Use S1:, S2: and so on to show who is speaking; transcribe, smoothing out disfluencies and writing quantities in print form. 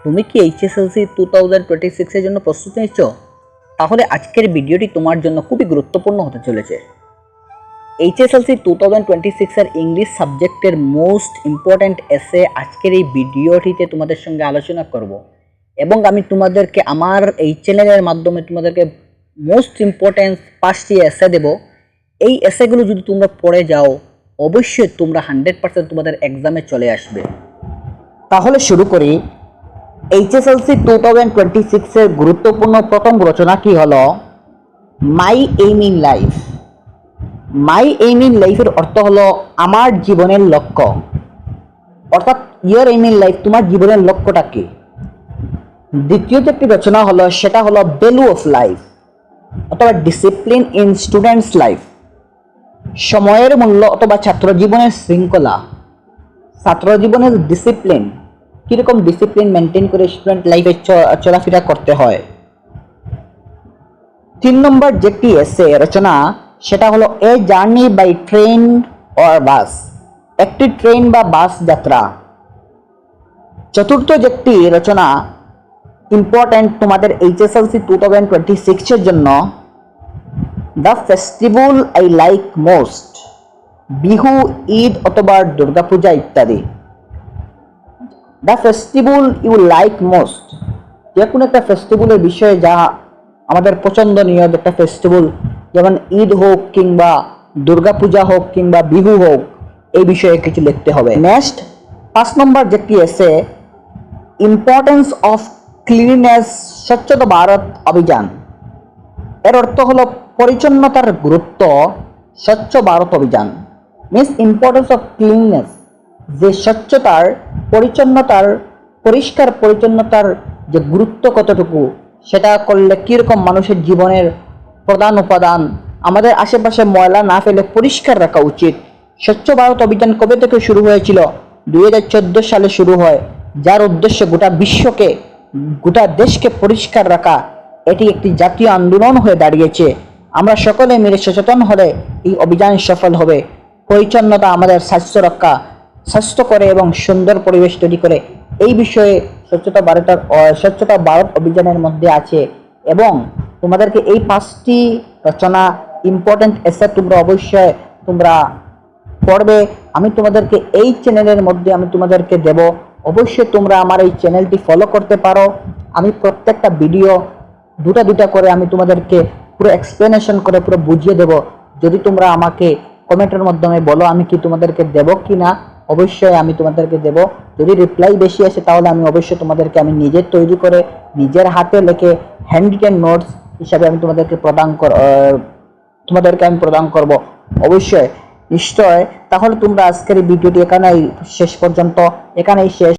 S1: তুমি কি এইচএসএলসি 2026 এর জন্য প্রস্তুতি নিচ্ছ? তাহলে আজকের ভিডিওটি তোমার জন্য খুবই গুরুত্বপূর্ণ হতে চলেছে। এইচএসএলসি 2026 এর ইংলিশ সাবজেক্টের মোস্ট ইম্পর্ট্যান্ট এসে আজকের এই ভিডিওটিতে তোমাদের সঙ্গে আলোচনা করব এবং আমি তোমাদেরকে আমার এই চ্যানেলের মাধ্যমে তোমাদেরকে মোস্ট ইম্পর্ট্যান্ট 5টি এসে দেব। এই এসেগুলো যদি তোমরা পড়ে যাও অবশ্যই তোমরা 100% তোমাদের এক্সামে চলে আসবে। তাহলে শুরু করি। এইচএসএলসি 2026 এর গুরুত্বপূর্ণ প্রথম রচনা কি হলো? My aim in life. My aim in লাইফের অর্থ হলো আমার জীবনের লক্ষ্য, অর্থাৎ ইয়োর এইম ইন লাইফ, তোমার জীবনের লক্ষ্যটা কি। দ্বিতীয় যে একটি রচনা হলো সেটা হলো ভ্যালু অফ লাইফ অথবা ডিসিপ্লিন ইন স্টুডেন্টস লাইফ। সময়ের মূল্য অথবা ছাত্র জীবনের শৃঙ্খলা, ছাত্র জীবনের ডিসিপ্লিন, কিরকম ডিসিপ্লিন মেনটেন করে স্টুডেন্ট লাইফে চলাফেরা করতে হয়। 3 নম্বর যেটি এসে রচনা সেটা হলো a journey by train or bus, একটি ট্রেন বা বাস যাত্রা। চতুর্থ যেটি রচনা ইম্পর্ট্যান্ট তোমাদের এইচএসএলসি 2026 এর জন্য, the festival I like most, Bihu, Eid অথবা দুর্গাপূজা ইত্যাদি। The festival you like most, যে কোনো একটা ফেস্টিভ্যালের বিষয়ে যা আমাদের পছন্দনীয় একটা ফেস্টিভ্যাল, যেমন ঈদ হোক কিংবা দুর্গাপূজা হোক কিংবা বিহু হোক, এই বিষয়ে কিছু লিখতে হবে। নেক্সট 5 নম্বর যেটি আছে ইম্পর্টেন্স অফ ক্লিননেস, স্বচ্ছতা ভারত অভিযান। এর অর্থ হলো পরিচ্ছন্নতার গুরুত্ব, স্বচ্ছ ভারত অভিযান মিনস ইম্পর্টেন্স অফ ক্লিননেস, যে স্বচ্ছতার, পরিচ্ছন্নতার, পরিষ্কার পরিচ্ছন্নতার যে গুরুত্ব কতটুকু, সেটা করলে কীরকম মানুষের জীবনের প্রধান উপাদান, আমাদের আশেপাশে ময়লা না ফেলে পরিষ্কার রাখা উচিত। স্বচ্ছ ভারত অভিযান কবে থেকে শুরু হয়েছিল? 2014 সালে শুরু হয়, যার উদ্দেশ্য গোটা বিশ্বকে, গোটা দেশকে পরিষ্কার রাখা। এটি একটি জাতীয় আন্দোলন হয়ে দাঁড়িয়েছে। আমরা সকলে মিলে সচেতন হলে এই অভিযান সফল হবে। পরিচ্ছন্নতা আমাদের স্বাস্থ্য রক্ষা, স্বাস্থ্য করে এবং সুন্দর পরিবেশ তৈরি করে, এই বিষয়ে স্বচ্ছতা ভারত অভিযানের মধ্যে আছে। এবং তোমাদেরকে এই 5টি রচনা ইম্পর্টেন্ট এসে তোমরা অবশ্যই পড়বে। আমি তোমাদেরকে এই চ্যানেলের মধ্যে আমি তোমাদেরকে দেব, অবশ্যই তোমরা আমার এই চ্যানেলটি ফলো করতে পারো। আমি প্রত্যেকটা ভিডিও দুটা করে আমি তোমাদেরকে পুরো এক্সপ্লেনেশন করে পুরো বুঝিয়ে দেব। যদি তোমরা আমাকে কমেন্টের মাধ্যমে বলো আমি কি তোমাদেরকে দেব কি না, অবশ্যই আমি তোমাদেরকে দেব। যদি রিপ্লাই বেশি আসে তাহলে আমি অবশ্যই তোমাদেরকে আমি নিজের তৈরি করে নিজের হাতে লিখে হ্যান্ড রিটেন নোটস হিসাবে আমি তোমাদেরকে প্রদান করব অবশ্যই, নিশ্চয়। তাহলে তোমরা আজকের এই ভিডিওটি এখানেই শেষ।